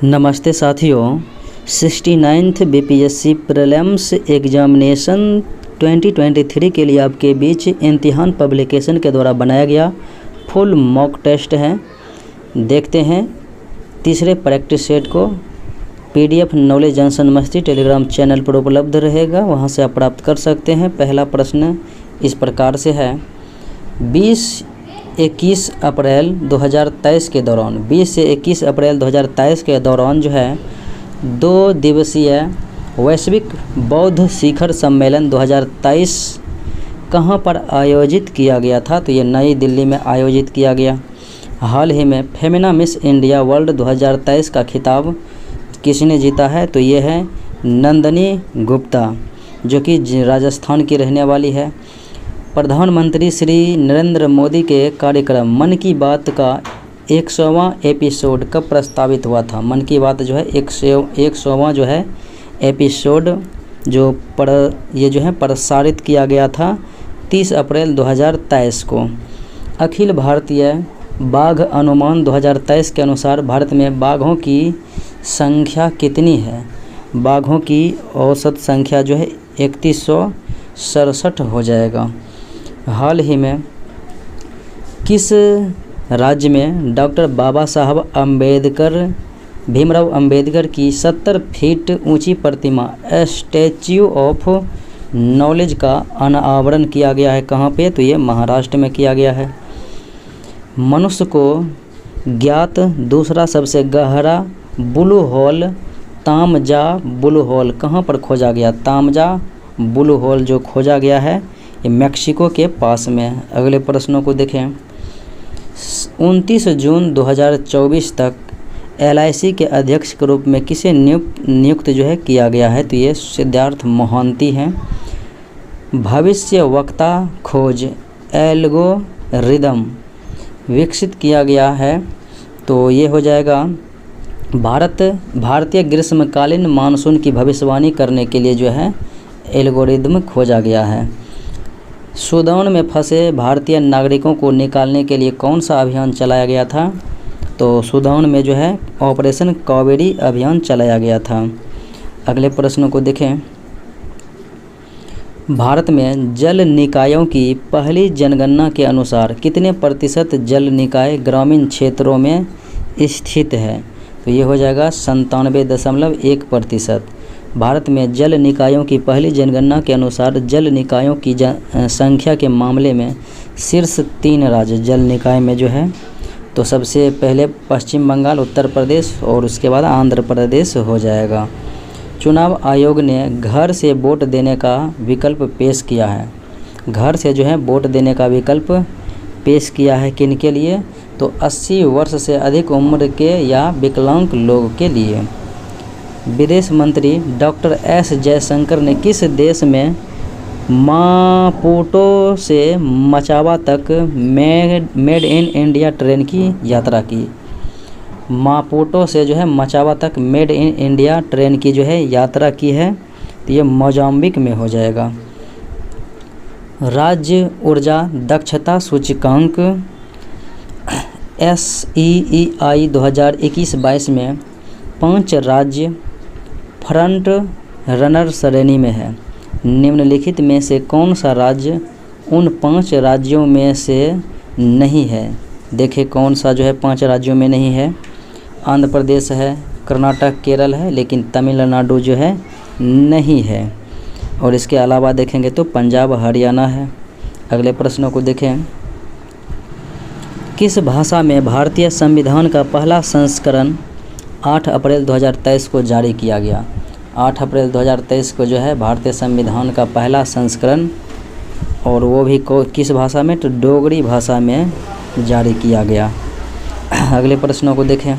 नमस्ते साथियों, 69th BPSC prelims examination 2023 के लिए आपके बीच इम्तिहान पब्लिकेशन के द्वारा बनाया गया फुल मॉक टेस्ट है। देखते हैं तीसरे प्रैक्टिस सेट को। पीडीएफ नॉलेज जंक्शन मस्ती टेलीग्राम चैनल पर उपलब्ध रहेगा, वहां से आप प्राप्त कर सकते हैं। पहला प्रश्न इस प्रकार से है, 20-21 अप्रैल 2023 के दौरान 20 से 21 अप्रैल 2023 के दौरान जो है 2 दिवसीय वैश्विक बौद्ध शिखर सम्मेलन 2023 कहां पर आयोजित किया गया था? तो ये नई दिल्ली में आयोजित किया गया। हाल ही में फेमिना मिस इंडिया वर्ल्ड 2023 का खिताब किसने जीता है? तो ये है नंदनी गुप्ता, जो कि राजस्थान की रहने वाली है। प्रधानमंत्री श्री नरेंद्र मोदी के कार्यक्रम मन की बात का 100वां एपिसोड कब प्रस्तावित हुआ था? मन की बात जो है 100वां जो है एपिसोड ये जो है प्रसारित किया गया था 30 अप्रैल 2023 को। अखिल भारतीय बाघ अनुमान 2023 के अनुसार भारत में बाघों की संख्या कितनी है? बाघों की औसत संख्या जो है 3167 हो जाएगा। हाल ही में किस राज्य में डॉक्टर बाबा साहब अम्बेडकर भीमराव अंबेडकर की 70 फीट ऊंची प्रतिमा स्टैच्यू ऑफ नॉलेज का अनावरण किया गया है? कहाँ पे? तो ये महाराष्ट्र में किया गया है। मनुष्य को ज्ञात दूसरा सबसे गहरा ब्लू होल तामजा ब्लू होल कहाँ पर खोजा गया? तामजा ब्लू होल जो खोजा गया है ये मैक्सिको के पास में है। अगले प्रश्नों को देखें। 29 जून 2024 तक LIC के अध्यक्ष के रूप में किसे नियुक्त जो है किया गया है? तो ये सिद्धार्थ मोहंती हैं। भविष्य वक्ता खोज एल्गोरिदम विकसित किया गया है, तो ये हो जाएगा भारतीय ग्रीष्मकालीन मानसून की भविष्यवाणी करने के लिए जो है एल्गोरिदम खोजा गया है। सूडान में फंसे भारतीय नागरिकों को निकालने के लिए कौन सा अभियान चलाया गया था? तो सूडान में जो है ऑपरेशन कावेरी अभियान चलाया गया था। अगले प्रश्नों को देखें। भारत में जल निकायों की पहली जनगणना के अनुसार कितने प्रतिशत जल निकाय ग्रामीण क्षेत्रों में स्थित है? तो ये हो जाएगा 97.1%। भारत में जल निकायों की पहली जनगणना के अनुसार जल निकायों की संख्या के मामले में शीर्ष 3 राज्य जल निकाय में जो है, तो सबसे पहले पश्चिम बंगाल, उत्तर प्रदेश और उसके बाद आंध्र प्रदेश हो जाएगा। चुनाव आयोग ने घर से वोट देने का विकल्प पेश किया है। घर से जो है वोट देने का विकल्प पेश किया है किन के लिए? तो 80 वर्ष से अधिक उम्र के या विकलांग लोग के लिए। विदेश मंत्री डॉक्टर S जयशंकर ने किस देश में मापुटो से मचावा तक मेड इन इंडिया ट्रेन की यात्रा की? मापुटो से जो है मचावा तक मेड इन इंडिया ट्रेन की जो है यात्रा की है, तो ये मोजाम्बिक में हो जाएगा। राज्य ऊर्जा दक्षता सूचकांक SEEI 2021-22 में 5 राज्य फ्रंट रनर श्रेणी में है। निम्नलिखित में से कौन सा राज्य उन 5 राज्यों में से नहीं है? देखें कौन सा जो है 5 राज्यों में नहीं है। आंध्र प्रदेश है, कर्नाटक, केरल है, लेकिन तमिलनाडु जो है नहीं है। और इसके अलावा देखेंगे तो पंजाब, हरियाणा है। अगले प्रश्नों को देखें। किस भाषा में भारतीय संविधान का पहला संस्करण 8 अप्रैल 2023 को जारी किया गया? 8 अप्रैल 2023 को जो है भारतीय संविधान का पहला संस्करण, और वो भी किस भाषा में? तो डोगरी भाषा में जारी किया गया। अगले प्रश्नों को देखें।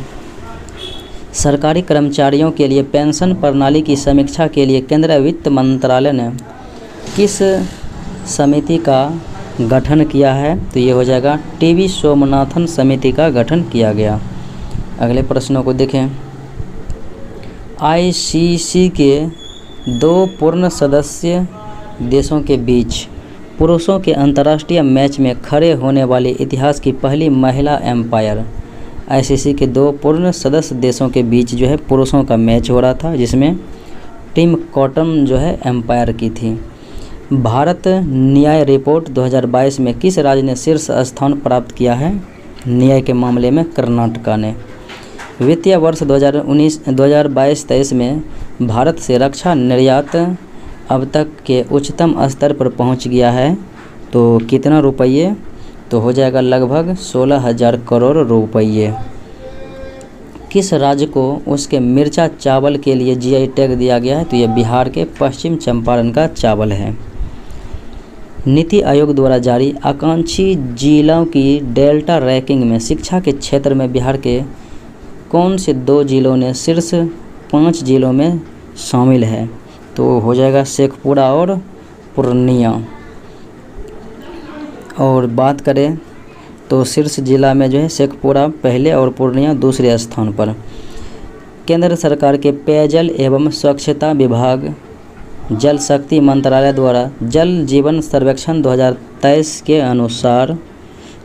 सरकारी कर्मचारियों के लिए पेंशन प्रणाली की समीक्षा के लिए केंद्रीय वित्त मंत्रालय ने किस समिति का गठन किया है? तो ये हो जाएगा TV सोमनाथन समिति का गठन किया गया। अगले प्रश्नों को देखें। ICC के 2 पूर्ण सदस्य देशों के बीच पुरुषों के अंतर्राष्ट्रीय मैच में खड़े होने वाली इतिहास की पहली महिला एम्पायर आईसीसी के 2 पूर्ण सदस्य देशों के बीच जो है पुरुषों का मैच हो रहा था, जिसमें टीम कॉटन जो है एम्पायर की थी। भारत न्याय रिपोर्ट 2022 में किस राज्य ने शीर्ष स्थान प्राप्त किया है? न्याय के मामले में कर्नाटका ने। वित्तीय वर्ष 2022-23 में भारत से रक्षा निर्यात अब तक के उच्चतम स्तर पर पहुंच गया है, तो कितना रुपये? तो हो जाएगा लगभग 16,000 करोड़ रुपये। किस राज्य को उसके मिर्चा चावल के लिए जीआई टैग दिया गया है? तो यह बिहार के पश्चिम चंपारण का चावल है। नीति आयोग द्वारा जारी आकांक्षी जिलों की डेल्टा रैंकिंग में शिक्षा के क्षेत्र में बिहार के कौन से 2 जिलों ने शीर्ष 5 जिलों में शामिल है? तो हो जाएगा शेखपुरा और पूर्णिया। और बात करें तो शीर्ष जिला में जो है शेखपुरा पहले और पूर्णिया दूसरे स्थान पर। केंद्र सरकार के पेयजल एवं स्वच्छता विभाग जल शक्ति मंत्रालय द्वारा जल जीवन सर्वेक्षण 2023 के अनुसार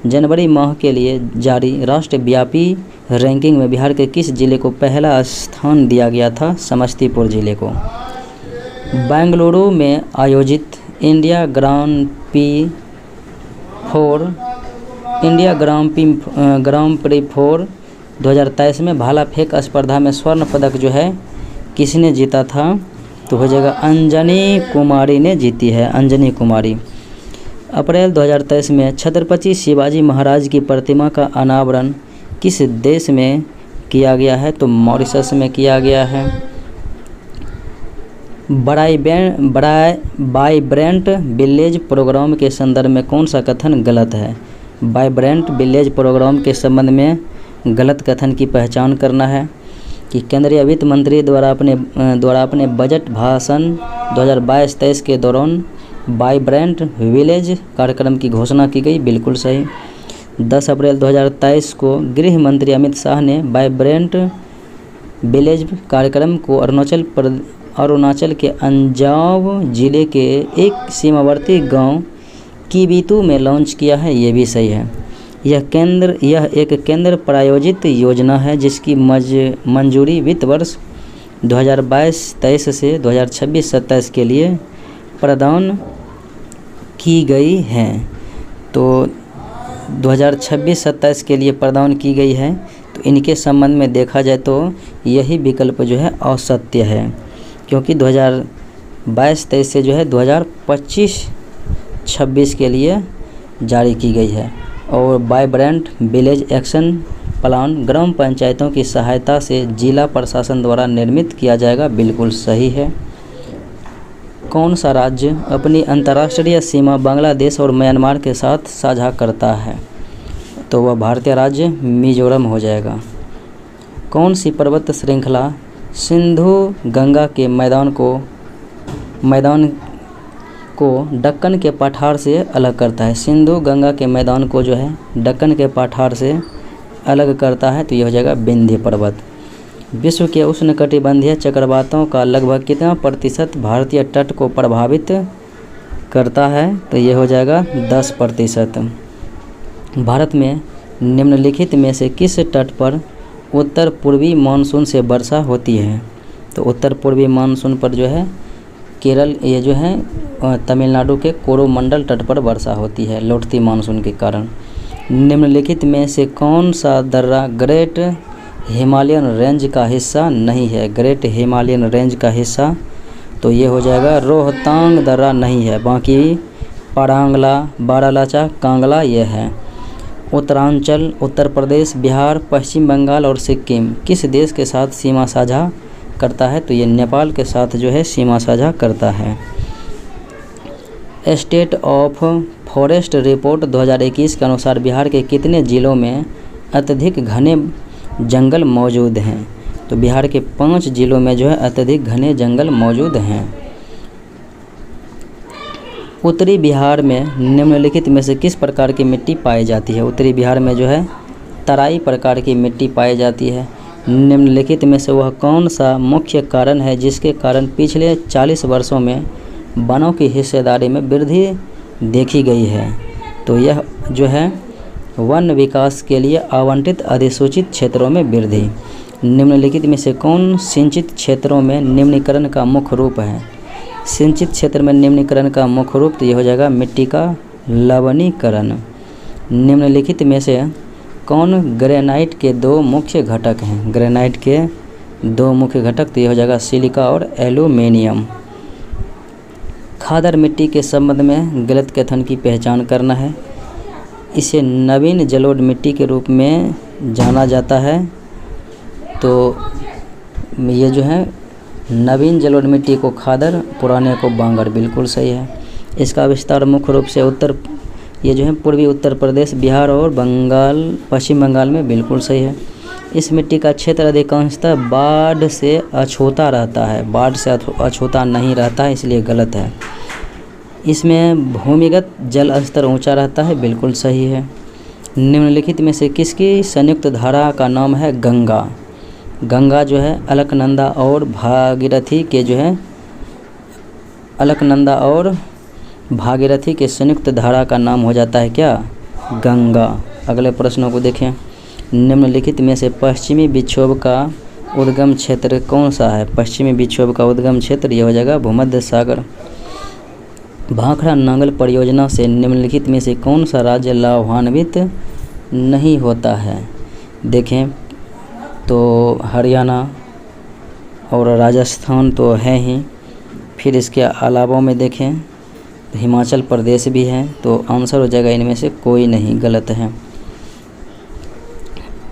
जनवरी माह के लिए जारी राष्ट्रव्यापी रैंकिंग में बिहार के किस जिले को पहला स्थान दिया गया था? समस्तीपुर जिले को। बेंगलुरु में आयोजित इंडिया ग्रांड प्री 4 2023 में भाला फेंक स्पर्धा में स्वर्ण पदक जो है किसने जीता था? तो हो जाएगा अंजनी कुमारी ने जीती है, अंजनी कुमारी। अप्रैल 2023 में छत्रपति शिवाजी महाराज की प्रतिमा का अनावरण किस देश में किया गया है? तो मॉरिशस में किया गया है। वाइब्रेंट विलेज प्रोग्राम के संदर्भ में कौन सा कथन गलत है? वाइब्रेंट विलेज प्रोग्राम के संबंध में गलत कथन की पहचान करना है कि केंद्रीय वित्त मंत्री द्वारा अपने बजट भाषण 2022-23 के दौरान वाइब्रेंट विलेज कार्यक्रम की घोषणा की गई, बिल्कुल सही। 10 अप्रैल 2023 को गृह मंत्री अमित शाह ने वाइब्रेंट विलेज कार्यक्रम को अरुणाचल के अंजाव जिले के एक सीमावर्ती गांव कीबितू में लॉन्च किया है, ये भी सही है। यह एक केंद्र प्रायोजित योजना है जिसकी मंजूरी वित्त वर्ष 2022-23 से 2026-27 के लिए प्रदान की गई है। तो 2026-27 के लिए प्रदान की गई है, तो इनके संबंध में देखा जाए तो यही विकल्प जो है असत्य है, क्योंकि 2022-23 से जो है 2025-26 के लिए जारी की गई है। और वाइब्रेंट विलेज एक्शन प्लान ग्राम पंचायतों की सहायता से जिला प्रशासन द्वारा निर्मित किया जाएगा, बिल्कुल सही है। कौन सा राज्य अपनी अंतर्राष्ट्रीय सीमा बांग्लादेश और म्यांमार के साथ साझा करता है? तो वह भारतीय राज्य मिजोरम हो जाएगा। कौन सी पर्वत श्रृंखला सिंधु गंगा के मैदान को दक्कन के पठार से अलग करता है? सिंधु गंगा के मैदान को जो है दक्कन के पठार से अलग करता है, तो यह हो जाएगा विंध्य पर्वत। विश्व के उष्णकटिबंधीय चक्रवातों का लगभग कितना प्रतिशत भारतीय तट को प्रभावित करता है? तो यह हो जाएगा 10%। भारत में निम्नलिखित में से किस तट पर उत्तर पूर्वी मानसून से वर्षा होती है? तो उत्तर पूर्वी मानसून पर जो है केरल, ये जो है तमिलनाडु के कोरोमंडल तट पर वर्षा होती है लौटती मानसून के कारण। निम्नलिखित में से कौन सा दर्रा ग्रेट हिमालयन रेंज का हिस्सा नहीं है? ग्रेट हिमालयन रेंज का हिस्सा, तो ये हो जाएगा रोहतांग दर्रा नहीं है, बाकी पारांगला, बारालाचा, कांगला ये है। उत्तरांचल, उत्तर प्रदेश, बिहार, पश्चिम बंगाल और सिक्किम किस देश के साथ सीमा साझा करता है? तो ये नेपाल के साथ जो है सीमा साझा करता है। स्टेट ऑफ फॉरेस्ट रिपोर्ट 2021 के अनुसार बिहार के कितने जिलों में अत्यधिक घने जंगल मौजूद हैं? तो बिहार के 5 जिलों में जो है अत्यधिक घने जंगल मौजूद हैं। उत्तरी बिहार में निम्नलिखित में से किस प्रकार की मिट्टी पाई जाती है? उत्तरी बिहार में जो है तराई प्रकार की मिट्टी पाई जाती है। निम्नलिखित में से वह कौन सा मुख्य कारण है जिसके कारण पिछले 40 वर्षों में वनों की हिस्सेदारी में वृद्धि देखी गई है? तो यह जो है वन विकास के लिए आवंटित अधिसूचित क्षेत्रों में वृद्धि। निम्नलिखित में से कौन सिंचित क्षेत्रों में निम्नीकरण का मुख्य रूप है? सिंचित क्षेत्र में निम्नीकरण का मुख्य रूप तो ये हो जाएगा मिट्टी का लवणीकरण। निम्नलिखित में से कौन ग्रेनाइट के दो मुख्य घटक हैं? ग्रेनाइट के दो मुख्य घटक तो ये हो जाएगा सिलिका और एल्यूमीनियम। खादर मिट्टी के संबंध में गलत कथन की पहचान करना है। इसे नवीन जलोढ़ मिट्टी के रूप में जाना जाता है। तो ये जो है नवीन जलोढ़ मिट्टी को खादर, पुराने को बांगर, बिल्कुल सही है। इसका विस्तार मुख्य रूप से ये जो है पूर्वी उत्तर प्रदेश, बिहार और पश्चिम बंगाल में, बिल्कुल सही है। इस मिट्टी का क्षेत्र अधिकांशतः बाढ़ से अछूता रहता है। बाढ़ से अछूता नहीं रहता है, इसलिए गलत है। इसमें भूमिगत जल स्तर ऊंचा रहता है, बिल्कुल सही है। निम्नलिखित में से किसकी संयुक्त धारा का नाम है गंगा? गंगा जो है अलकनंदा और भागीरथी के भागीरथी के संयुक्त धारा का नाम हो जाता है क्या? गंगा। अगले प्रश्नों को देखें। निम्नलिखित में से पश्चिमी विक्षोभ का उद्गम क्षेत्र कौन सा है? पश्चिमी विक्षोभ का उद्गम क्षेत्र ये हो जाएगा भूमध्य सागर। भाखड़ा नांगल परियोजना से निम्नलिखित में से कौन सा राज्य लाभान्वित नहीं होता है? देखें तो हरियाणा और राजस्थान तो है ही, फिर इसके अलावा में देखें तो हिमाचल प्रदेश भी है। तो आंसर हो जाएगा इनमें से कोई नहीं, गलत है।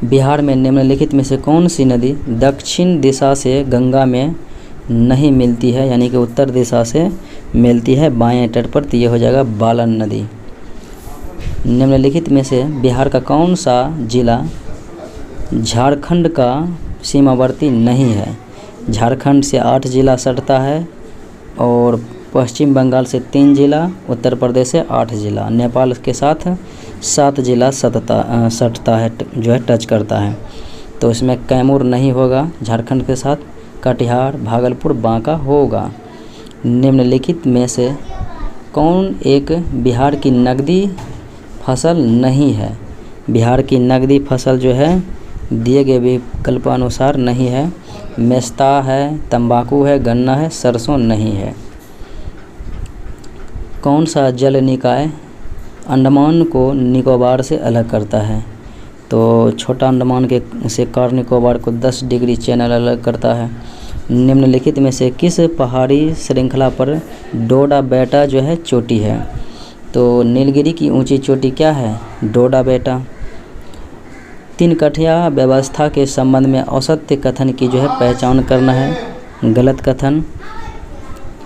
बिहार में निम्नलिखित में से कौन सी नदी दक्षिण दिशा से गंगा में नहीं मिलती है, यानी कि उत्तर दिशा से मिलती है बाएं तट पर? तो ये हो जाएगा बालन नदी। निम्नलिखित में से बिहार का कौन सा जिला झारखंड का सीमावर्ती नहीं है? झारखंड से 8 जिला सटता है और पश्चिम बंगाल से 3 जिला, उत्तर प्रदेश से 8 जिला, नेपाल के साथ 7 जिला सटता है, जो है टच करता है। तो इसमें कैमूर नहीं होगा झारखंड के साथ, कटिहार, भागलपुर, बांका होगा। निम्नलिखित में से कौन एक बिहार की नकदी फसल नहीं है? बिहार की नकदी फसल जो है दिए गए विकल्पानुसार नहीं है। मेस्ता है, तंबाकू है, गन्ना है, सरसों नहीं है। कौन सा जल निकाय अंडमान को निकोबार से अलग करता है? तो छोटा अंडमान के से कार निकोबार को 10 डिग्री चैनल अलग करता है। निम्नलिखित में से किस पहाड़ी श्रृंखला पर डोडा बेटा जो है चोटी है? तो नीलगिरी की ऊंची चोटी क्या है? डोडा बेटा। 3 कठिया व्यवस्था के संबंध में औसत्य कथन की जो है पहचान करना है। गलत कथन।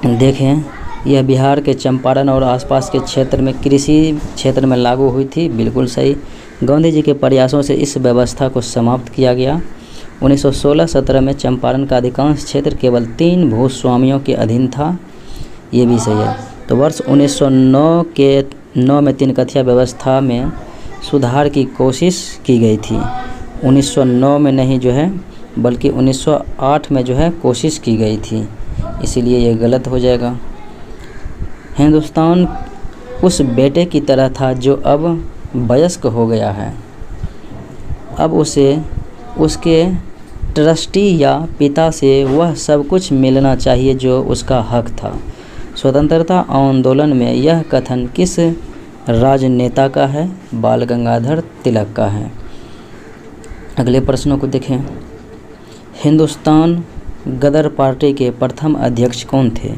देखें, यह बिहार के चंपारण और आसपास के क्षेत्र में कृषि क्षेत्र में लागू हुई थी, बिल्कुल सही। गांधी जी के प्रयासों से इस व्यवस्था को समाप्त किया गया। 1916-17 में चंपारण का अधिकांश क्षेत्र केवल 3 भूस्वामियों के अधीन था, ये भी सही है। तो वर्ष 1909 में 3 कठिया व्यवस्था में सुधार की कोशिश की गई थी। 1909 में नहीं जो है, बल्कि 1908 में जो है कोशिश की गई थी, इसीलिए ये गलत हो जाएगा। हिंदुस्तान उस बेटे की तरह था जो अब वयस्क हो गया है। अब उसे उसके ट्रस्टी या पिता से वह सब कुछ मिलना चाहिए जो उसका हक था। स्वतंत्रता आंदोलन में यह कथन किस राजनेता का है? बाल गंगाधर तिलक का है। अगले प्रश्नों को देखें। हिंदुस्तान गदर पार्टी के प्रथम अध्यक्ष कौन थे?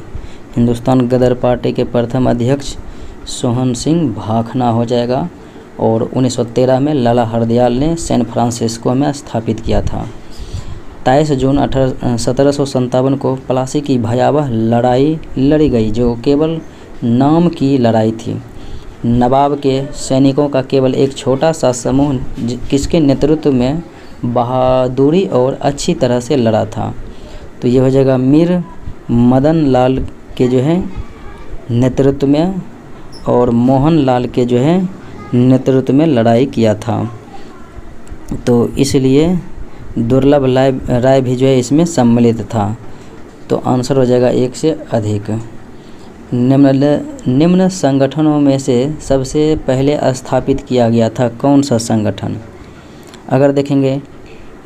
हिंदुस्तान गदर पार्टी के प्रथम अध्यक्ष सोहन सिंह भाखना हो जाएगा और 1913 में लाला हरदयाल ने सैन फ्रांसिस्को में स्थापित किया था। 23 जून 1757 को प्लासी की भयावह लड़ाई लड़ी गई, जो केवल नाम की लड़ाई थी। नवाब के सैनिकों का केवल एक छोटा सा समूह किसके नेतृत्व में बहादुरी और अच्छी तरह से लड़ा था? तो ये हो जाएगा मीर मदन लाल के जो है नेतृत्व में और मोहन लाल के जो है नेतृत्व में लड़ाई किया था। तो इसलिए दुर्लभ राय भी जो है इसमें सम्मिलित था। तो आंसर हो जाएगा 1 से अधिक। निम्न संगठनों में से सबसे पहले स्थापित किया गया था कौन सा संगठन? अगर देखेंगे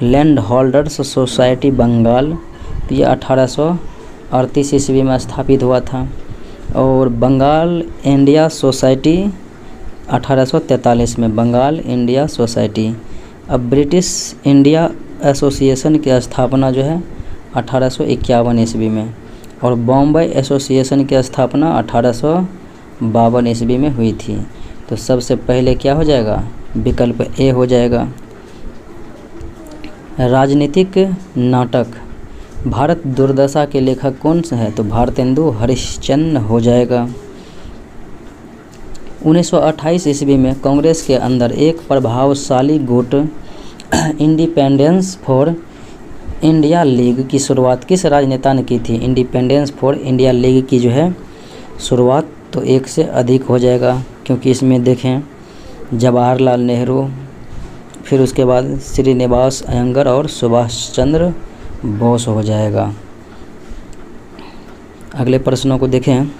लैंड होल्डर्स सोसाइटी बंगाल, तो ये 1838 ईस्वी में स्थापित हुआ था। और बंगाल इंडिया सोसाइटी 1843 में, बंगाल इंडिया सोसाइटी। अब ब्रिटिश इंडिया एसोसिएशन की स्थापना जो है 1851 ईस्वी में, और बॉम्बे एसोसिएशन की स्थापना 1852 ईस्वी में हुई थी। तो सबसे पहले क्या हो जाएगा? विकल्प ए हो जाएगा। राजनीतिक नाटक भारत दुर्दशा के लेखक कौन सा है? तो भारतेंदु हरिश्चंद्र हो जाएगा। 1928 ईस्वी में कांग्रेस के अंदर एक प्रभावशाली गुट इंडिपेंडेंस फॉर इंडिया लीग की शुरुआत किस राजनेता ने की थी? इंडिपेंडेंस फॉर इंडिया लीग की जो है शुरुआत तो एक से अधिक हो जाएगा, क्योंकि इसमें देखें जवाहरलाल नेहरू, फिर उसके बाद श्रीनिवास अयंगर और सुभाष चंद्र बोस हो जाएगा। अगले प्रश्नों को देखें।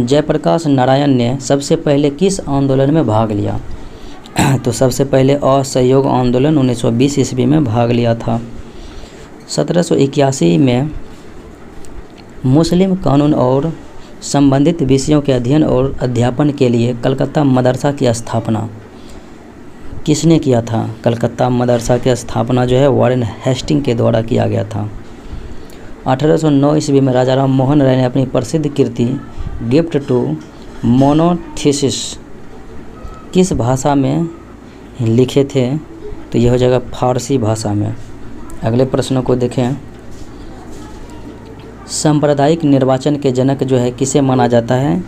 जयप्रकाश नारायण ने सबसे पहले किस आंदोलन में भाग लिया? तो सबसे पहले असहयोग आंदोलन 1920 ईस्वी में भाग लिया था। 1781 में मुस्लिम कानून और संबंधित विषयों के अध्ययन और अध्यापन के लिए कलकत्ता मदरसा की स्थापना किसने किया था? कलकत्ता मदरसा की स्थापना जो है वॉरेन हेस्टिंग के द्वारा किया गया था। 1809 ईस्वी में राजा राम मोहन राय ने अपनी प्रसिद्ध कृति गिफ्ट टू मोनोथीसिस किस भाषा में लिखे थे? तो यह हो जाएगा फारसी भाषा में। अगले प्रश्नों को देखें। सांप्रदायिक निर्वाचन के जनक जो है किसे माना जाता है?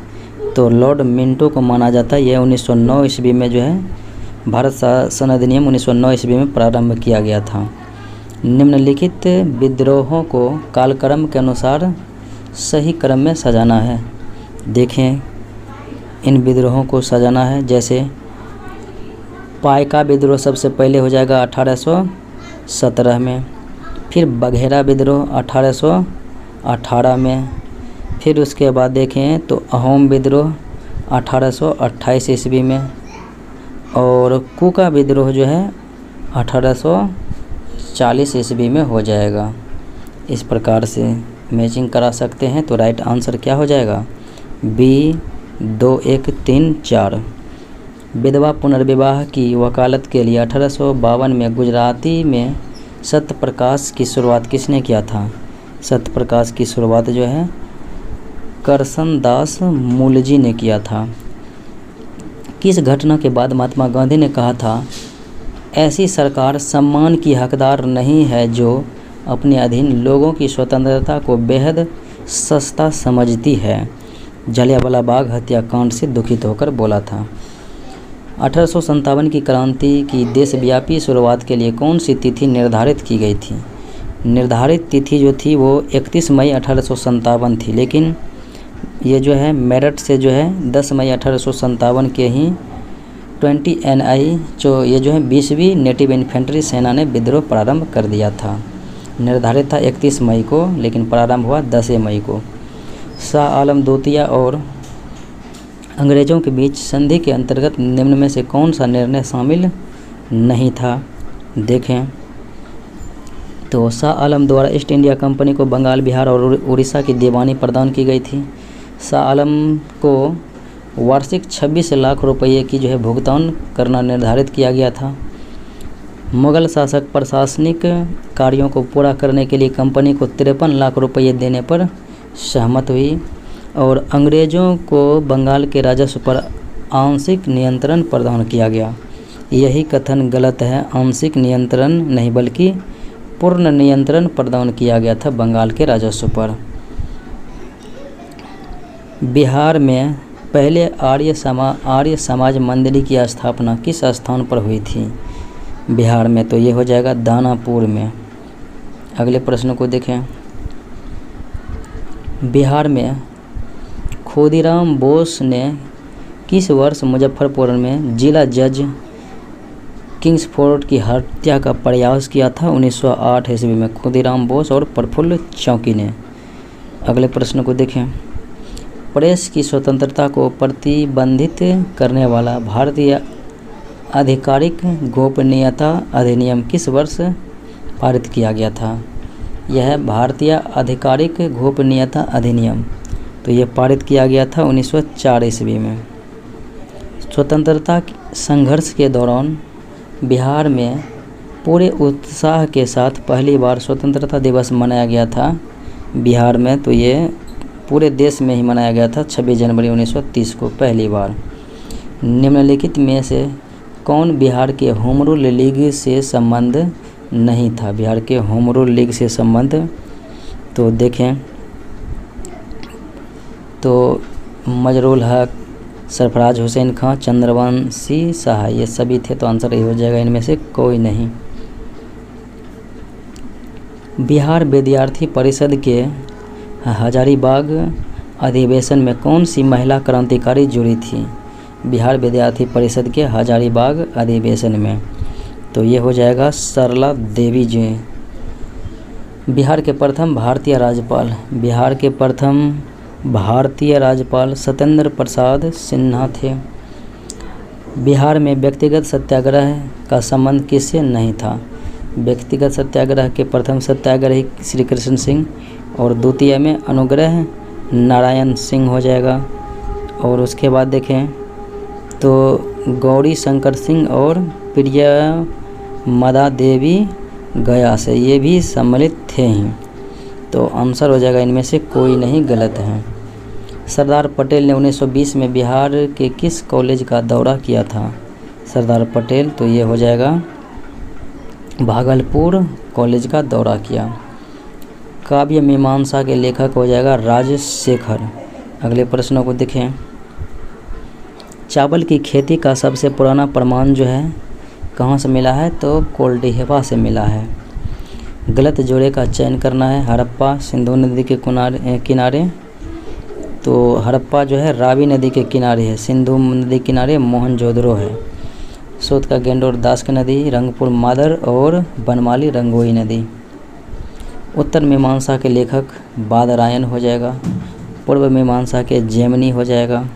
तो लॉर्ड मिंटो को माना जाता है। यह 1909 ईस्वी में जो है भारत शासन अधिनियम 1909 ईस्वी में प्रारंभ किया गया था। निम्नलिखित विद्रोहों को कालक्रम के अनुसार सही क्रम में सजाना है। देखें इन विद्रोहों को सजाना है। जैसे पाइका विद्रोह सबसे पहले हो जाएगा 1817 में, फिर बघेरा विद्रोह 1818 में, फिर उसके बाद देखें तो अहोम विद्रोह 1828 ईस्वी में, और कुका विद्रोह जो है 1840 ईस्वी में हो जाएगा। इस प्रकार से मैचिंग करा सकते हैं। तो राइट आंसर क्या हो जाएगा? बी 2, 1, 3, 4। विधवा पुनर्विवाह की वकालत के लिए 1852 में गुजराती में सत्यप्रकाश की शुरुआत किसने किया था? सत्यप्रकाश की शुरुआत जो है करसनदास मूलजी ने किया था। किस घटना के बाद महात्मा गांधी ने कहा था ऐसी सरकार सम्मान की हकदार नहीं है जो अपने अधीन लोगों की स्वतंत्रता को बेहद सस्ता समझती है? जलियांवाला बाग हत्याकांड से दुखित होकर बोला था। 1857 की क्रांति की देशव्यापी शुरुआत के लिए कौन सी तिथि निर्धारित की गई थी? निर्धारित तिथि जो थी वो 31 मई 1857 थी, लेकिन ये जो है मेरठ से जो है 10 मई 1857 के ही 20 NI जो ये जो है 20वीं नेटिव इन्फेंट्री सेना ने विद्रोह प्रारंभ कर दिया था। निर्धारित था 31 मई को, लेकिन प्रारंभ हुआ 10 मई को। शाह आलम द्वितीय और अंग्रेज़ों के बीच संधि के अंतर्गत निम्न में से कौन सा निर्णय शामिल नहीं था? देखें तो शाह आलम द्वारा ईस्ट इंडिया कंपनी को बंगाल, बिहार और उड़ीसा की दीवानी प्रदान की गई थी। शाह आलम को वार्षिक 26 लाख रुपये की जो है भुगतान करना निर्धारित किया गया था। मुगल शासक प्रशासनिक कार्यों को पूरा करने के लिए कंपनी को 53 लाख रुपये देने पर सहमत हुई, और अंग्रेज़ों को बंगाल के राजस्व पर आंशिक नियंत्रण प्रदान किया गया। यही कथन गलत है। आंशिक नियंत्रण नहीं बल्कि पूर्ण नियंत्रण प्रदान किया गया था बंगाल के राजस्व पर। बिहार में पहले आर्य समाज मंडली की स्थापना किस स्थान पर हुई थी? बिहार में तो ये हो जाएगा दानापुर में। अगले प्रश्न को देखें। बिहार में खुदीराम बोस ने किस वर्ष मुजफ्फरपुर में जिला जज किंग्सफोर्ड की हत्या का प्रयास किया था? 1908 ईस्वी में खुदीराम बोस और प्रफुल्ल चौकी ने। अगले प्रश्न को देखें। प्रेस की स्वतंत्रता को प्रतिबंधित करने वाला भारतीय आधिकारिक गोपनीयता अधिनियम किस वर्ष पारित किया गया था? यह भारतीय आधिकारिक गोपनीयता अधिनियम, तो यह पारित किया गया था 1904 ईस्वी में। स्वतंत्रता संघर्ष के दौरान बिहार में पूरे उत्साह के साथ पहली बार स्वतंत्रता दिवस मनाया गया था बिहार में, तो ये पूरे देश में ही मनाया गया था 26 जनवरी 1930 को पहली बार। निम्नलिखित में से कौन बिहार के होम रूल लीग से संबंध नहीं था? बिहार के होम रूल लीग से संबंध तो देखें तो मजरूल हक, सरफराज हुसैन खां, चंद्रवंशी शाह, ये सभी थे, तो आंसर ये हो जाएगा इनमें से कोई नहीं। बिहार विद्यार्थी परिषद के हजारीबाग अधिवेशन में कौन सी महिला क्रांतिकारी जुड़ी थी? बिहार विद्यार्थी परिषद के हजारीबाग अधिवेशन में, तो ये हो जाएगा सरला देवी जी। बिहार के प्रथम भारतीय राज्यपाल, बिहार के प्रथम भारतीय राज्यपाल सत्येंद्र प्रसाद सिन्हा थे। बिहार में व्यक्तिगत सत्याग्रह का संबंध किससे नहीं था? व्यक्तिगत सत्याग्रह के प्रथम सत्याग्रही श्री कृष्ण सिंह और द्वितीय में अनुग्रह नारायण सिंह हो जाएगा। और उसके बाद देखें तो गौरी शंकर सिंह और प्रियमदा देवी गया से, ये भी सम्मिलित थे ही, तो आंसर हो जाएगा इनमें से कोई नहीं गलत है। सरदार पटेल ने 1920 में बिहार के किस कॉलेज का दौरा किया था? सरदार पटेल, तो ये हो जाएगा भागलपुर कॉलेज का दौरा किया। काव्य मीमांसा के लेखक हो जाएगा राजशेखर। अगले प्रश्नों को देखें। चावल की खेती का सबसे पुराना प्रमाण जो है कहाँ से मिला है? तो कोल्डिहेवा से मिला है। गलत जोड़े का चयन करना है। हड़प्पा सिंधु नदी के किनारे, तो हड़प्पा जो है रावी नदी के किनारे है, सिंधु नदी किनारे मोहनजोदड़ो है। सोत का गेंडोर दास्क नदी, रंगपुर मादर और बनमाली रंगोई नदी। उत्तर मीमांसा के लेखक बादरायण हो जाएगा। पूर्व मीमांसा के जैमिनी हो जाएगा।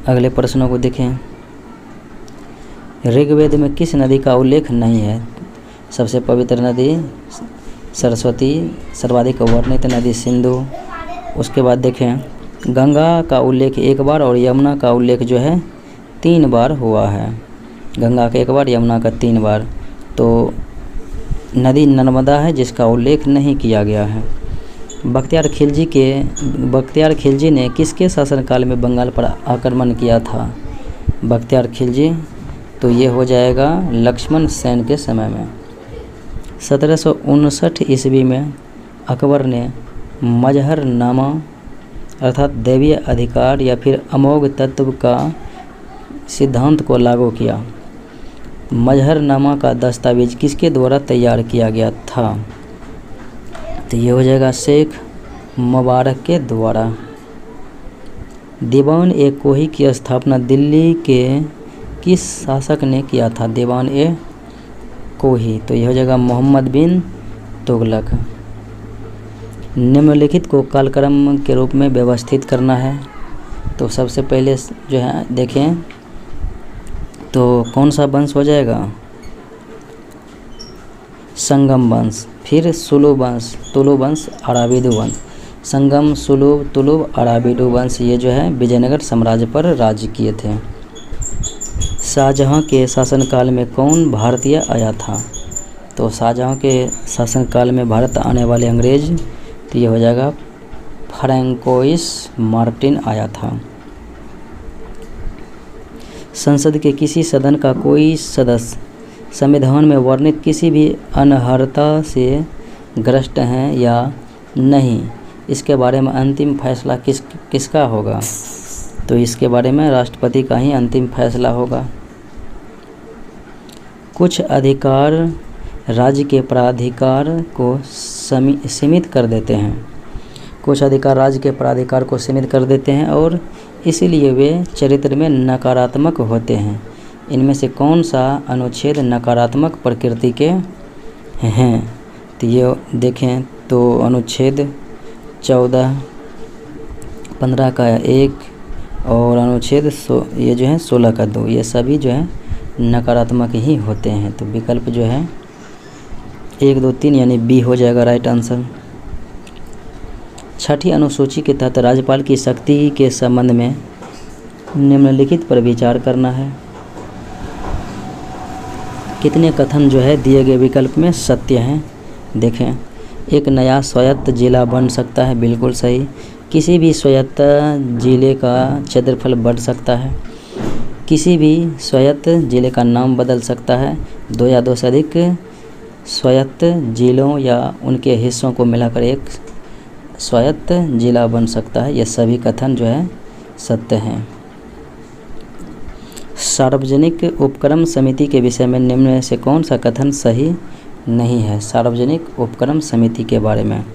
अगले प्रश्नों को देखें। ऋग्वेद में किस नदी का उल्लेख नहीं है? सबसे पवित्र नदी सरस्वती, सर्वाधिक वर्णित नदी सिंधु। उसके बाद देखें गंगा का उल्लेख एक बार और यमुना का उल्लेख जो है 3 बार हुआ है। गंगा का 1 बार, यमुना का 3 बार। तो नदी नर्मदा है जिसका उल्लेख नहीं किया गया है। बख्तियार खिलजी ने किसके शासनकाल में बंगाल पर आक्रमण किया था? बख्तियार खिलजी, तो ये हो जाएगा लक्ष्मण सेन के समय में। 1759 ईस्वी में अकबर ने मजहरनामा अर्थात दैवीय अधिकार या फिर अमोघ तत्व का सिद्धांत को लागू किया। मजहरनामा का दस्तावेज किसके द्वारा तैयार किया गया था? तो ये हो जाएगा शेख मुबारक के द्वारा। दीवान ए कोही की स्थापना दिल्ली के किस शासक ने किया था? दीवान ए कोही, तो ये हो जाएगा मोहम्मद बिन तुगलक। निम्नलिखित को कालक्रम के रूप में व्यवस्थित करना है। तो सबसे पहले जो है देखें तो कौन सा वंश हो जाएगा? संगम वंश, फिर सुलु वंश, तुलु वंश, अराबिदु वंश। संगम, सुलु, तुलु, अराबिदु वंश ये जो है विजयनगर साम्राज्य पर राज्य किए थे। शाहजहां के शासनकाल में कौन भारतीय आया था? तो शाहजहां के शासनकाल में भारत आने वाले अंग्रेज, तो ये हो जाएगा फ्रैंकोइस मार्टिन आया था। संसद के किसी सदन का कोई सदस्य संविधान में वर्णित किसी भी अनर्हता से ग्रस्त हैं या नहीं, इसके बारे में अंतिम फैसला किसका होगा? तो इसके बारे में राष्ट्रपति का ही अंतिम फैसला होगा। कुछ अधिकार राज्य के प्राधिकार को सीमित कर देते हैं। कुछ अधिकार राज्य के प्राधिकार को सीमित कर देते हैं और इसीलिए वे चरित्र में नकारात्मक होते हैं। इनमें से कौन सा अनुच्छेद नकारात्मक प्रकृति के हैं? तो ये देखें तो अनुच्छेद 14, 15 का 1 और अनुच्छेद ये जो है 16 का 2, ये सभी जो है नकारात्मक ही होते हैं। तो विकल्प जो है 1, 2, 3 यानी बी हो जाएगा राइट आंसर। छठी अनुसूची के तहत राज्यपाल की शक्ति के संबंध में निम्नलिखित पर विचार करना है। कितने कथन जो है दिए गए विकल्प में सत्य हैं? देखें, एक नया स्वायत्त जिला बन सकता है, बिल्कुल सही। किसी भी स्वायत्त जिले का क्षेत्रफल बढ़ सकता है। किसी भी स्वायत्त जिले का नाम बदल सकता है। 2 या 2 से अधिक स्वायत्त जिलों या उनके हिस्सों को मिलाकर एक स्वायत्त जिला बन सकता है। ये सभी कथन जो है सत्य हैं। सार्वजनिक उपक्रम समिति के विषय में निम्न में से कौन सा कथन सही नहीं है? सार्वजनिक उपक्रम समिति के बारे में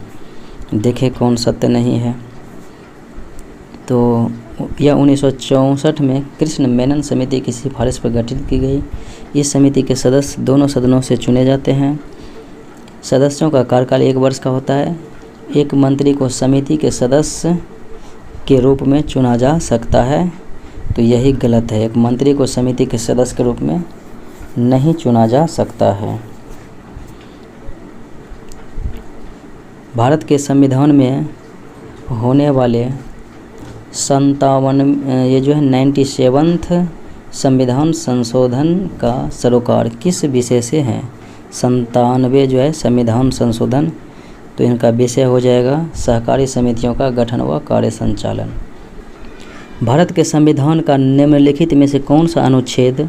देखें कौन सत्य नहीं है। तो यह 1964 में कृष्ण मेनन समिति की सिफारिश पर गठित की गई। इस समिति के सदस्य दोनों सदनों से चुने जाते हैं। सदस्यों का कार्यकाल 1 वर्ष का होता है। एक मंत्री को समिति के सदस्य के रूप में चुना जा सकता है, तो यही गलत है। एक मंत्री को समिति के सदस्य के रूप में नहीं चुना जा सकता है। भारत के संविधान में होने वाले 97वां संविधान संशोधन का सरोकार किस विषय से है? 97 जो है संविधान संशोधन, तो इनका विषय हो जाएगा सहकारी समितियों का गठन व कार्य संचालन। भारत के संविधान का निम्नलिखित में से कौन सा अनुच्छेद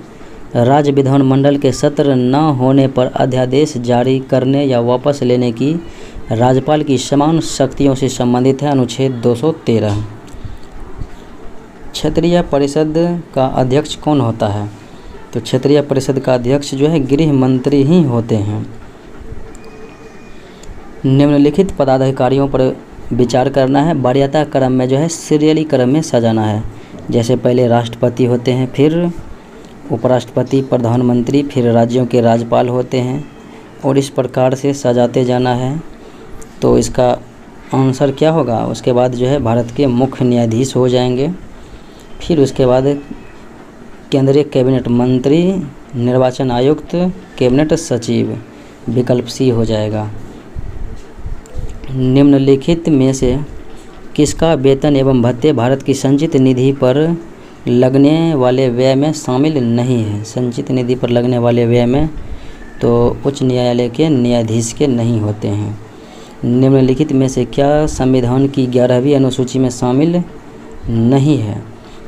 राज्य विधानमंडल के सत्र न होने पर अध्यादेश जारी करने या वापस लेने की राज्यपाल की समान शक्तियों से संबंधित है? अनुच्छेद 213। क्षेत्रीय परिषद का अध्यक्ष कौन होता है? तो क्षेत्रीय परिषद का अध्यक्ष जो है गृह मंत्री ही होते हैं। निम्नलिखित पदाधिकारियों पर विचार करना है। वरीयता क्रम में जो है सीरियली क्रम में सजाना है। जैसे पहले राष्ट्रपति होते हैं, फिर उपराष्ट्रपति, प्रधानमंत्री, फिर राज्यों के राज्यपाल होते हैं, और इस प्रकार से सजाते जाना है। तो इसका आंसर क्या होगा? उसके बाद जो है भारत के मुख्य न्यायाधीश हो जाएंगे। फिर उसके बाद केंद्रीय कैबिनेट मंत्री, निर्वाचन आयुक्त, कैबिनेट सचिव, विकल्प सी हो जाएगा। निम्नलिखित में से किसका वेतन एवं भत्ते भारत की संचित निधि पर लगने वाले व्यय में शामिल नहीं है? संचित निधि पर लगने वाले व्यय में तो उच्च न्यायालय के न्यायाधीश के नहीं होते हैं। निम्नलिखित में से क्या संविधान की 11वीं अनुसूची में शामिल नहीं है?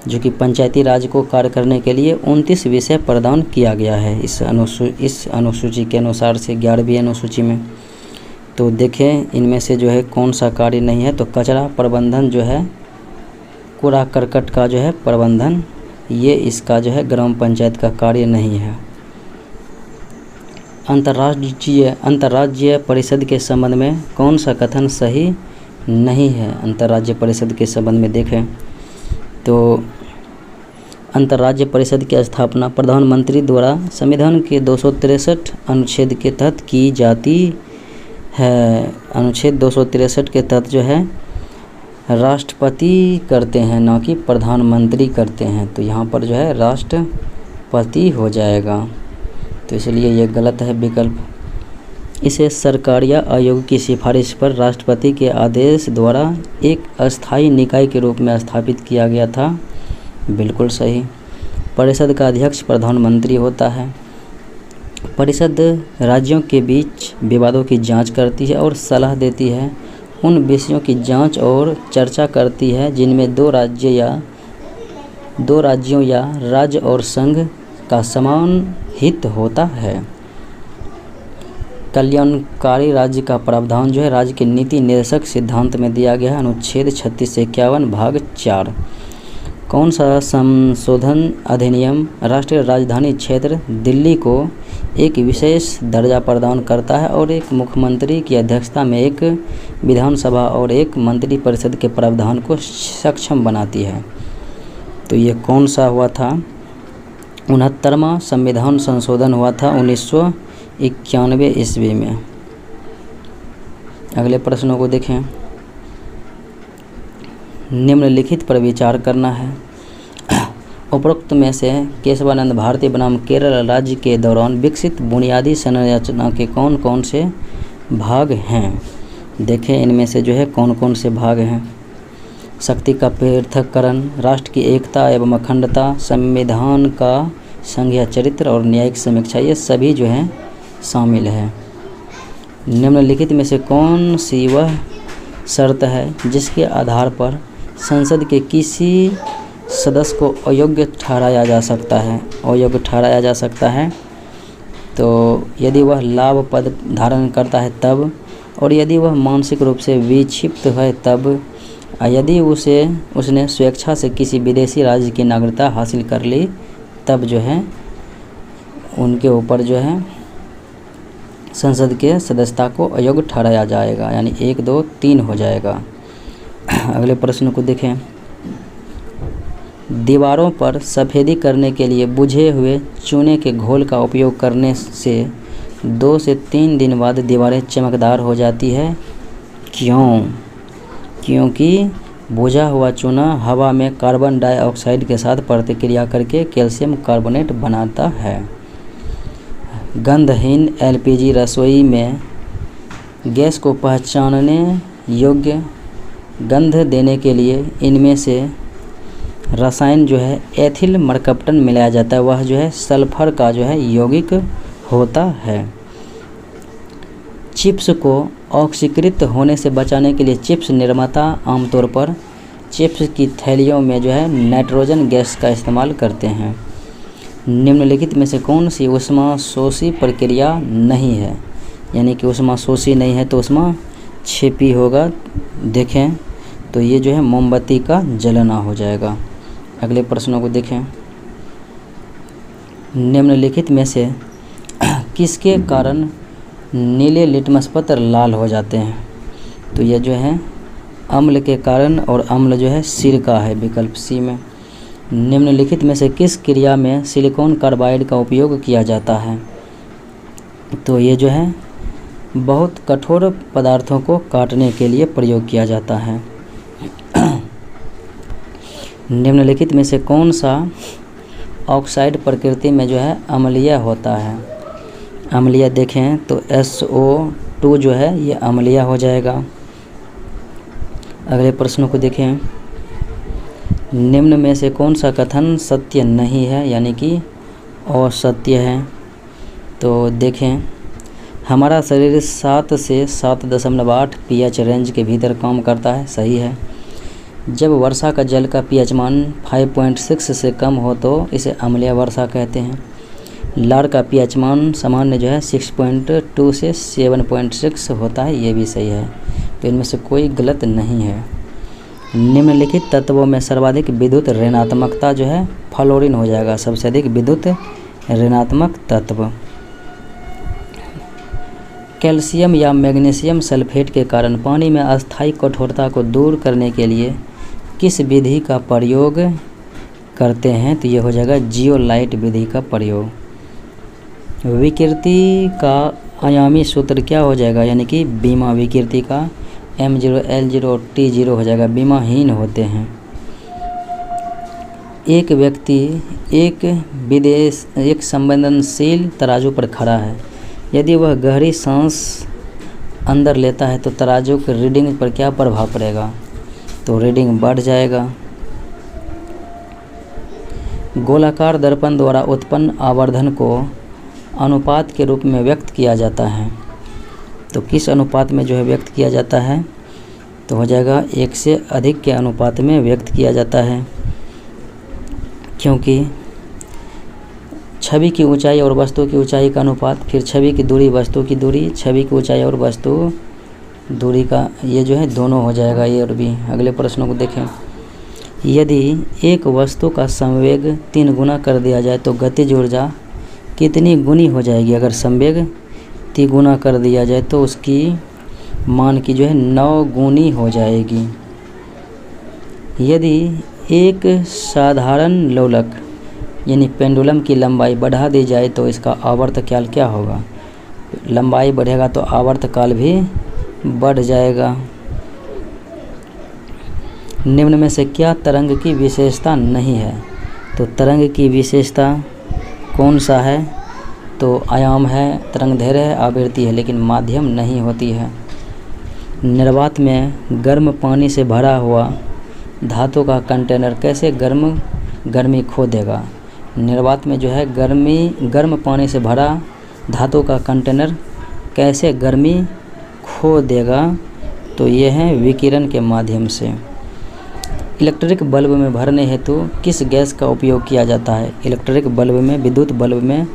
जो कि पंचायती राज को कार्य करने के लिए 29 विषय प्रदान किया गया है इस अनुसूची के अनुसार से 11वीं अनुसूची में। तो देखें इनमें से जो है कौन सा कार्य नहीं है? तो कचरा प्रबंधन जो है, कूड़ा करकट का जो है प्रबंधन, ये इसका जो है ग्राम पंचायत का कार्य नहीं है। अंतर्राज्यीय परिषद के संबंध में कौन सा कथन सही नहीं है? अंतर्राज्यीय परिषद के संबंध में देखें तो अंतर्राज्य परिषद की स्थापना प्रधानमंत्री द्वारा संविधान के 263 अनुच्छेद के तहत की जाती है। अनुच्छेद 263 के तहत जो है राष्ट्रपति करते हैं, ना कि प्रधानमंत्री करते हैं। तो यहाँ पर जो है राष्ट्रपति हो जाएगा, तो इसलिए ये गलत है विकल्प। इसे सरकारीय आयोग की सिफारिश पर राष्ट्रपति के आदेश द्वारा एक अस्थायी निकाय के रूप में स्थापित किया गया था, बिल्कुल सही। परिषद का अध्यक्ष प्रधानमंत्री होता है। परिषद राज्यों के बीच विवादों की जांच करती है और सलाह देती है। उन विषयों की जांच और चर्चा करती है जिनमें दो राज्यों या राज्य और संघ का समान हित होता है। कल्याणकारी राज्य का प्रावधान जो है राज्य के नीति निर्देशक सिद्धांत में दिया गया है। अनुच्छेद 36 से 51 भाग 4। कौन सा संशोधन अधिनियम राष्ट्रीय राजधानी क्षेत्र दिल्ली को एक विशेष दर्जा प्रदान करता है और एक मुख्यमंत्री की अध्यक्षता में एक विधानसभा और एक मंत्री परिषद के प्रावधान को सक्षम बनाती है? तो ये कौन सा हुआ था? 69वां संविधान संशोधन हुआ था 1991 ईस्वी में। अगले प्रश्नों को देखें। निम्नलिखित पर विचार करना है। उपरोक्त में से केशवानंद भारती बनाम केरल राज्य के दौरान विकसित बुनियादी संरचना के कौन कौन से भाग हैं। देखें इनमें से जो है कौन कौन से भाग हैं। शक्ति का पृथक्करण, राष्ट्र की एकता एवं अखंडता, संविधान का संज्ञा चरित्र और न्यायिक समीक्षा, ये सभी जो हैं शामिल है। निम्नलिखित में से कौन सी वह शर्त है जिसके आधार पर संसद के किसी सदस्य को अयोग्य ठहराया जा सकता है। अयोग्य ठहराया जा सकता है तो यदि वह लाभ पद धारण करता है तब, और यदि वह मानसिक रूप से विक्षिप्त है तब, यदि उसने स्वेच्छा से किसी विदेशी राज्य की नागरिकता हासिल कर ली तब जो है उनके ऊपर जो है संसद के सदस्यता को अयोग्य ठहराया जाएगा, यानी 1, 2, 3 हो जाएगा। अगले प्रश्न को देखें। दीवारों पर सफ़ेदी करने के लिए बुझे हुए चूने के घोल का उपयोग करने से 2 से 3 दिन बाद दीवारें चमकदार हो जाती है। क्यों? क्योंकि बुझा हुआ चूना हवा में कार्बन डाइऑक्साइड के साथ प्रतिक्रिया करके कैल्शियम कार्बोनेट बनाता है। गंधहीन एलपीजी रसोई में गैस को पहचानने योग्य गंध देने के लिए इनमें से रसायन जो है एथिल मरकप्टन मिलाया जाता है, वह जो है सल्फर का जो है यौगिक होता है। चिप्स को ऑक्सीकृत होने से बचाने के लिए चिप्स निर्माता आमतौर पर चिप्स की थैलियों में जो है नाइट्रोजन गैस का इस्तेमाल करते हैं। निम्नलिखित में से कौन सी ऊष्माशोषी प्रक्रिया नहीं है, यानी कि ऊष्माशोषी नहीं है तो ऊष्माक्षेपी होगा। देखें तो ये जो है मोमबत्ती का जलना हो जाएगा। अगले प्रश्नों को देखें। निम्नलिखित में से किसके कारण नीले लिटमस पत्र लाल हो जाते हैं। तो ये जो है अम्ल के कारण, और अम्ल जो है सिरका है, विकल्प सी में। निम्नलिखित में से किस क्रिया में सिलिकॉन कार्बाइड का उपयोग किया जाता है। तो ये जो है बहुत कठोर पदार्थों को काटने के लिए प्रयोग किया जाता है। निम्नलिखित में से कौन सा ऑक्साइड प्रकृति में जो है अम्लीय होता है। अम्लीय देखें तो SO2 जो है ये अम्लीय हो जाएगा। अगले प्रश्नों को देखें। निम्न में से कौन सा कथन सत्य नहीं है, यानी कि असत्य है। तो देखें, हमारा शरीर 7 से 7.8 pH रेंज के भीतर काम करता है, सही है। जब वर्षा का जल का pH मान 5.6 से कम हो तो इसे अम्लीय वर्षा कहते हैं। लार का pH मान सामान्य जो है 6.2 से 7.6 होता है, ये भी सही है। तो इनमें से कोई गलत नहीं है। निम्नलिखित तत्वों में सर्वाधिक विद्युत ऋणात्मकता जो है फ्लोरीन हो जाएगा, सबसे अधिक विद्युत ऋणात्मक तत्व। कैल्शियम या मैग्नीशियम सल्फेट के कारण पानी में अस्थायी कठोरता को दूर करने के लिए किस विधि का प्रयोग करते हैं। तो ये हो जाएगा जियोलाइट विधि का प्रयोग। विकृति का आयामी सूत्र क्या हो जाएगा, यानी कि बीमा विकृति का M0 L0 और T0 हो जाएगा, बीमाहीन होते हैं। एक व्यक्ति एक संवेदनशील तराजू पर खड़ा है। यदि वह गहरी सांस अंदर लेता है तो तराजू की रीडिंग पर क्या प्रभाव पड़ेगा। तो रीडिंग बढ़ जाएगा। गोलाकार दर्पण द्वारा उत्पन्न आवर्धन को अनुपात के रूप में व्यक्त किया जाता है। तो किस अनुपात में जो है व्यक्त किया जाता है। तो हो जाएगा 1 से अधिक के अनुपात में व्यक्त किया जाता है, क्योंकि छवि की ऊंचाई और वस्तु की ऊंचाई का अनुपात, फिर छवि की दूरी वस्तु की दूरी, छवि की ऊंचाई और वस्तु दूरी का, ये जो है दोनों हो जाएगा ये और भी। अगले प्रश्नों को देखें। यदि एक वस्तु का संवेग 3 गुना कर दिया जाए तो गतिज ऊर्जा कितनी गुनी हो जाएगी। अगर संवेग 3 गुना कर दिया जाए तो उसकी मान की जो है 9 गुनी हो जाएगी। यदि एक साधारण लोलक यानी पेंडुलम की लंबाई बढ़ा दी जाए तो इसका आवर्तकाल क्या होगा। लंबाई बढ़ेगा तो आवर्तकाल भी बढ़ जाएगा। निम्न में से क्या तरंग की विशेषता नहीं है? तो तरंग की विशेषता कौन सा है? तो आयाम है, तरंग दैर्घ्य है, आवृत्ति है, लेकिन माध्यम नहीं होती है। निर्वात में गर्म पानी से भरा हुआ धातु का कंटेनर कैसे गर्मी खो देगा? निर्वात में जो है गर्म पानी से भरा धातु का कंटेनर कैसे गर्मी खो देगा? तो ये है विकिरण के माध्यम से। इलेक्ट्रिक बल्ब में भरने हेतु किस गैस का उपयोग किया जाता है? इलेक्ट्रिक बल्ब में, विद्युत बल्ब में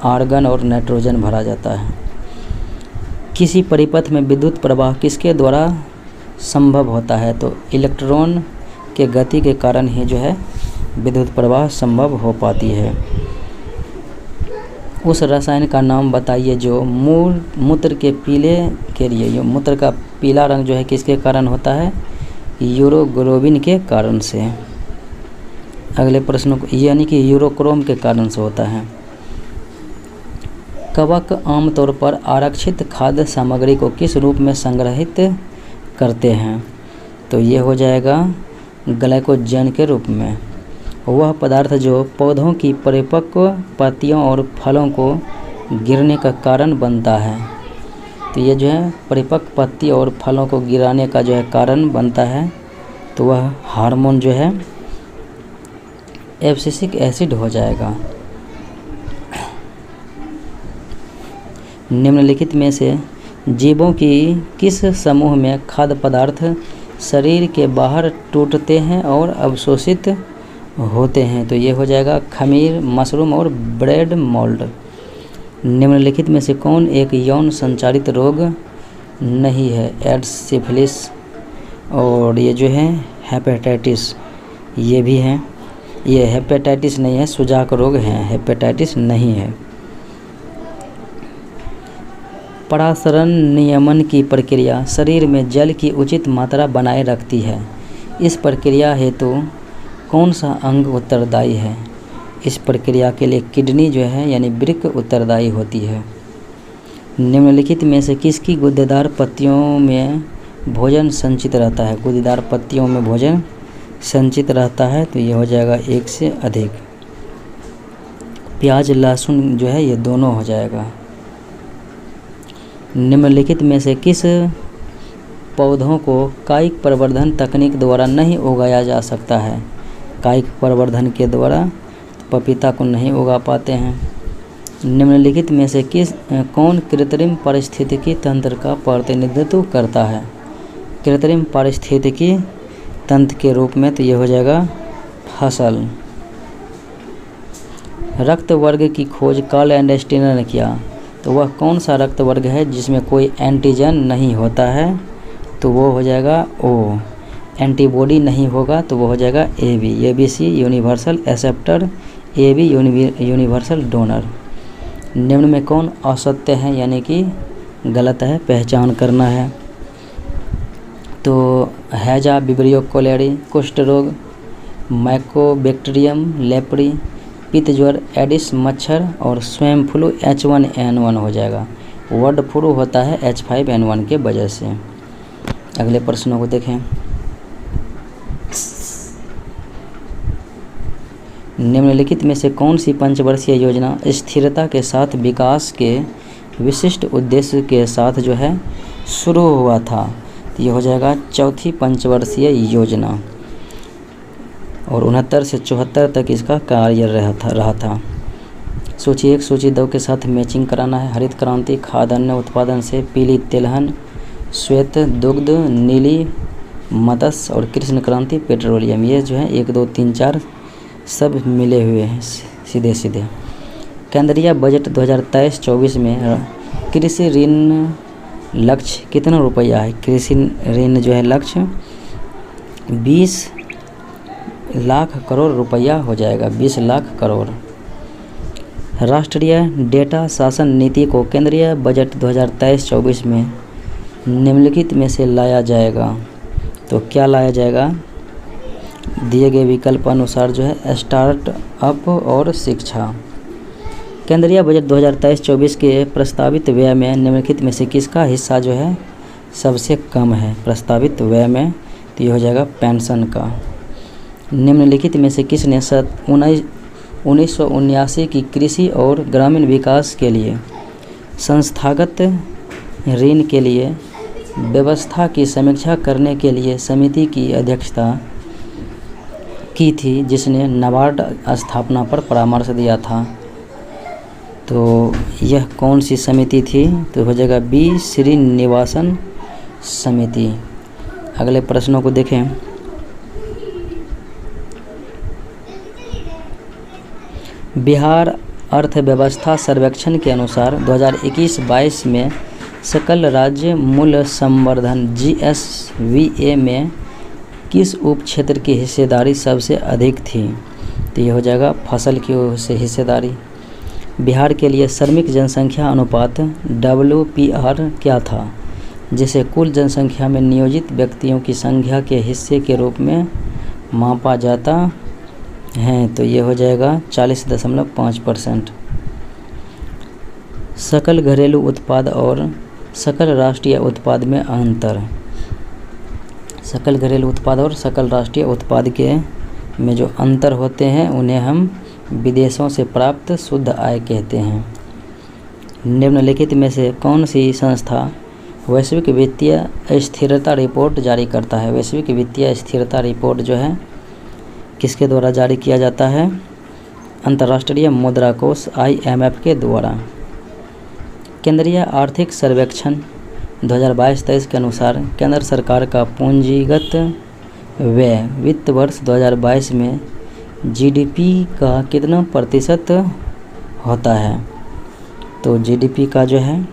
आर्गन और नाइट्रोजन भरा जाता है। किसी परिपथ में विद्युत प्रवाह किसके द्वारा संभव होता है? तो इलेक्ट्रॉन के गति के कारण ही जो है विद्युत प्रवाह संभव हो पाती है। उस रसायन का नाम बताइए जो मूत्र के पीले के लिए, ये मूत्र का पीला रंग जो है किसके कारण होता है? यूरोग्लोबिन के कारण से। अगले प्रश्न को, यानी कि यूरोक्रोम के कारण से होता है। कवक आमतौर पर आरक्षित खाद्य सामग्री को किस रूप में संग्रहित करते हैं? तो ये हो जाएगा ग्लाइकोजन के रूप में। वह पदार्थ जो पौधों की परिपक्व पत्तियों और फलों को गिरने का कारण बनता है। तो ये जो है परिपक्व पत्ती और फलों को गिराने का जो है कारण बनता है, तो वह हार्मोन जो है एब्सिसिक एसिड हो जाएगा। निम्नलिखित में से जीवों की किस समूह में खाद्य पदार्थ शरीर के बाहर टूटते हैं और अवशोषित होते हैं? तो ये हो जाएगा खमीर, मशरूम और ब्रेड मोल्ड। निम्नलिखित में से कौन एक यौन संचारित रोग नहीं है? एड्स, सिफिलिस और ये जो है हेपेटाइटिस, ये भी हैं। ये हेपेटाइटिस नहीं है, सुजाक रोग है, हेपेटाइटिस नहीं है। परासरण नियमन की प्रक्रिया शरीर में जल की उचित मात्रा बनाए रखती है। इस प्रक्रिया हेतु कौन सा अंग उत्तरदायी है? इस प्रक्रिया के लिए किडनी जो है यानी वृक्क उत्तरदायी होती है। निम्नलिखित में से किसकी गूदेदार पत्तियों में भोजन संचित रहता है? गूदेदार पत्तियों में भोजन संचित रहता है, तो ये हो जाएगा एक से अधिक। प्याज, लहसुन जो है ये दोनों हो जाएगा। निम्नलिखित में से किस पौधों को कायिक प्रवर्धन तकनीक द्वारा नहीं उगाया जा सकता है? कायिक प्रवर्धन के द्वारा पपीता को नहीं उगा पाते हैं। निम्नलिखित में से कौन कृत्रिम पारिस्थितिकी तंत्र का प्रतिनिधित्व करता है? कृत्रिम पारिस्थितिकी तंत्र के रूप में तो ये हो जाएगा फसल। रक्त वर्ग की खोज कार्ल एंडरस्टीनर ने किया, तो वह कौन सा रक्त वर्ग है जिसमें कोई एंटीजन नहीं होता है? तो वो हो जाएगा ओ। एंटीबॉडी नहीं होगा तो वो हो जाएगा AB, ABC universal acceptor, AB universal donor. निम्न में कौन असत्य है यानी कि गलत है, पहचान करना है? तो हैजा, विब्रियो कोलेरी, कुष्ठ रोग, माइकोबैक्टीरियम लेप्री, पित्त ज्वर, एडिस मच्छर और स्वयं फ्लू H1N1 हो जाएगा। बर्ड फ्लू होता है H5N1 के वजह से। अगले प्रश्नों को देखें। निम्नलिखित में से कौन सी पंचवर्षीय योजना स्थिरता के साथ विकास के विशिष्ट उद्देश्य के साथ जो है शुरू हुआ था? तो ये हो जाएगा चौथी पंचवर्षीय योजना और 69 से 74 तक इसका कार्य रहा था। सूची 1 सूची 2 के साथ मैचिंग कराना है। हरित क्रांति खाद्यान्न उत्पादन से, पीली तिलहन, श्वेत दुग्ध, नीली मत्स्य और कृष्ण क्रांति पेट्रोलियम, ये जो है 1 2 3 4 सब मिले हुए हैं सीधे सीधे। केंद्रीय बजट 2023-24 में कृषि ऋण लक्ष्य कितना रुपया है? कृषि ऋण जो है लक्ष्य 20 लाख करोड़ रुपया हो जाएगा, 20 लाख करोड़। राष्ट्रीय डेटा शासन नीति को केंद्रीय बजट 2023-24 में निम्नलिखित में से लाया जाएगा, तो क्या लाया जाएगा? दिए गए विकल्प अनुसार जो है स्टार्टअप और शिक्षा। केंद्रीय बजट 2023-24 के प्रस्तावित व्यय में निम्नलिखित में से किसका हिस्सा जो है सबसे कम है? प्रस्तावित व्यय में तो ये हो जाएगा पेंशन का। निम्नलिखित में से किसने 1979 की कृषि और ग्रामीण विकास के लिए संस्थागत ऋण के लिए व्यवस्था की समीक्षा करने के लिए समिति की अध्यक्षता की थी, जिसने नाबार्ड स्थापना पर परामर्श दिया था? तो यह कौन सी समिति थी? तो हो जाएगा बी श्रीनिवासन समिति। अगले प्रश्नों को देखें। बिहार अर्थव्यवस्था सर्वेक्षण के अनुसार 2021-22 में सकल राज्य मूल्य संवर्धन GSVA में किस उप क्षेत्र की हिस्सेदारी सबसे अधिक थी? तो ये हो जाएगा फसल की ओर से हिस्सेदारी। बिहार के लिए श्रमिक जनसंख्या अनुपात WPR क्या था, जिसे कुल जनसंख्या में नियोजित व्यक्तियों की संख्या के हिस्से के रूप में मापा जाता है? तो ये हो जाएगा 40.5%। सकल घरेलू उत्पाद और सकल राष्ट्रीय उत्पाद में अंतर। सकल घरेलू उत्पाद और सकल राष्ट्रीय उत्पाद के में जो अंतर होते हैं उन्हें हम विदेशों से प्राप्त शुद्ध आय कहते हैं। निम्नलिखित में से कौन सी संस्था वैश्विक वित्तीय स्थिरता रिपोर्ट जारी करता है? वैश्विक वित्तीय स्थिरता रिपोर्ट जो है किसके द्वारा जारी किया जाता है? अंतर्राष्ट्रीय मुद्रा कोष IMF के द्वारा। केंद्रीय आर्थिक सर्वेक्षण 2022-23 के अनुसार केंद्र सरकार का पूंजीगत व्यय वित्त वर्ष 2022 में GDP का कितना प्रतिशत होता है? तो GDP का जो है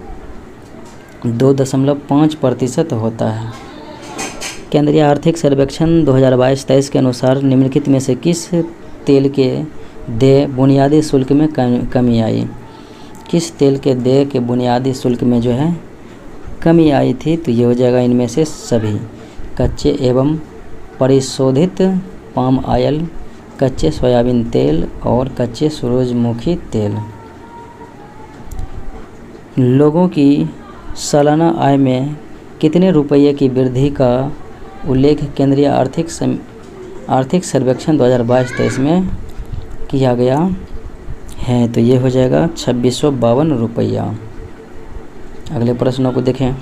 2.5% होता है। केंद्रीय आर्थिक सर्वेक्षण 2022-23 के अनुसार निम्नलिखित में से किस तेल के देय बुनियादी शुल्क में कमी आई? किस तेल के देय के बुनियादी शुल्क में जो है कमी आई थी? तो ये हो जाएगा इनमें से सभी कच्चे एवं परिशोधित पाम ऑयल, कच्चे सोयाबीन तेल और कच्चे सूरजमुखी तेल। लोगों की सालाना आय में कितने रुपये की वृद्धि का उल्लेख केंद्रीय आर्थिक सर्वेक्षण 2022-23 में किया गया है? तो ये हो जाएगा 2652 रुपया। अगले प्रश्नों को देखें।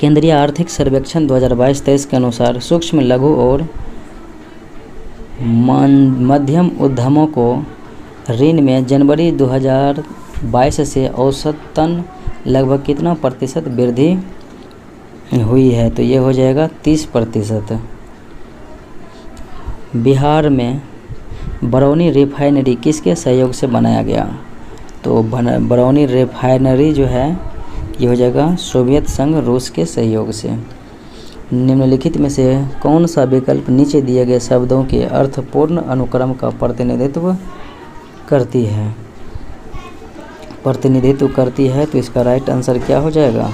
केंद्रीय आर्थिक सर्वेक्षण 2022-23 के अनुसार सूक्ष्म लघु और मध्यम उद्यमों को ऋण में जनवरी 2022 से औसतन लगभग कितना प्रतिशत वृद्धि हुई है? तो ये हो जाएगा 30%। बिहार में बरौनी रिफाइनरी किसके सहयोग से बनाया गया? तो बरौनी रिफाइनरी जो है ये हो जाएगा सोवियत संघ रूस के सहयोग से। निम्नलिखित में से कौन सा विकल्प नीचे दिए गए शब्दों के अर्थपूर्ण अनुक्रम का प्रतिनिधित्व करती है? तो इसका राइट आंसर क्या हो जाएगा?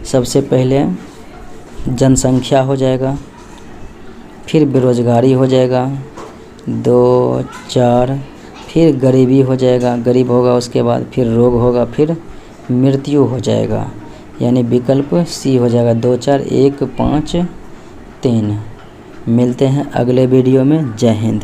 सबसे पहले जनसंख्या हो जाएगा, फिर बेरोजगारी हो जाएगा 2, 4, फिर गरीबी हो जाएगा, गरीब होगा, उसके बाद फिर रोग होगा, फिर मृत्यु हो जाएगा। यानी विकल्प सी हो जाएगा 2, 4, 1, 5, 3। मिलते हैं अगले वीडियो में। जय हिंद।